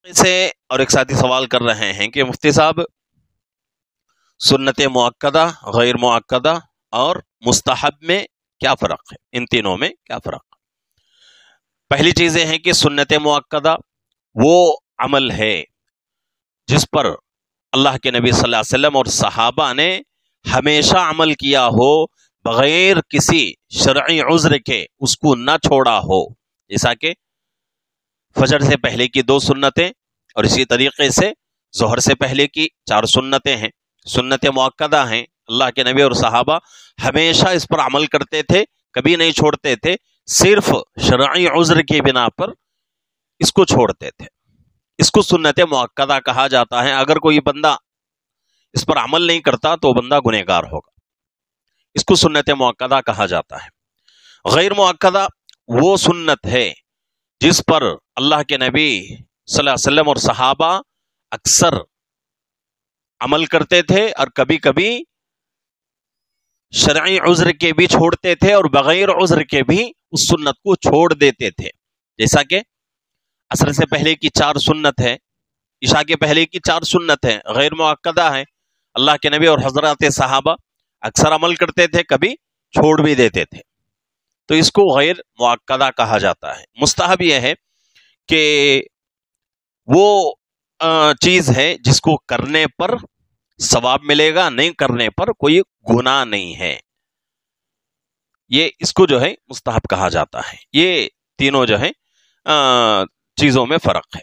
سے اور ایک ساتھی سوال کر رہے ہیں کہ مفتی صاحب سنت مؤکدہ، غیر مؤکدہ اور مستحب میں کیا فرق ہے؟ ان تینوں میں کیا فرق ہے؟ پہلی چیز یہ ہے کہ سنت مؤکدہ وہ عمل ہے جس پر اللہ کے نبی صلی اللہ علیہ وسلم اور صحابہ نے ہمیشہ عمل کیا ہو، بغیر کسی شرعی عذر کے اس کو نہ چھوڑا ہو، جیسا کہ فجر سے پہلے کی 2 سنتیں اور اسی طریقے سے ظہر سے پہلے کی 4 سنتیں ہیں، سنت مؤکدہ ہیں۔ اللہ کے نبی اور صحابہ ہمیشہ اس پر عمل کرتے تھے، کبھی نہیں چھوڑتے تھے، صرف شرعی عذر کی بنا پر اس کو چھوڑتے تھے۔ اس کو سنت مؤکدہ کہا جاتا ہے۔ اگر کوئی بندہ اس پر عمل نہیں کرتا تو بندہ گنہگار ہوگا، اس کو سنت مؤکدہ کہا جاتا ہے۔ غیر مؤکدہ وہ سنت ہے جس پر اللہ کے نبی صلی اللہ علیہ وسلم اور صحابہ اکثر عمل کرتے تھے اور کبھی کبھی شرعی عذر کے بھی چھوڑتے تھے اور بغیر عذر کے بھی اس سنت کو چھوڑ دیتے تھے، جیسا کہ عصر سے پہلے کی 4 سنت ہے، عشاء کے پہلے کی 4 سنت ہے، غیر مؤکدہ ہے۔ اللہ کے نبی اور حضرات صحابہ اکثر عمل کرتے تھے، کبھی چھوڑ بھی دیتے تھے، تو اس کو غیر مؤکدہ کہا جاتا ہے۔ مستحب یہ ہے کہ وہ چیز ہے جس کو کرنے پر ثواب ملے گا، نہیں کرنے پر کوئی گناہ نہیں ہے، یہ اس کو جو ہے مستحب کہا جاتا ہے۔ یہ تینوں جو ہے چیزوں میں فرق ہے۔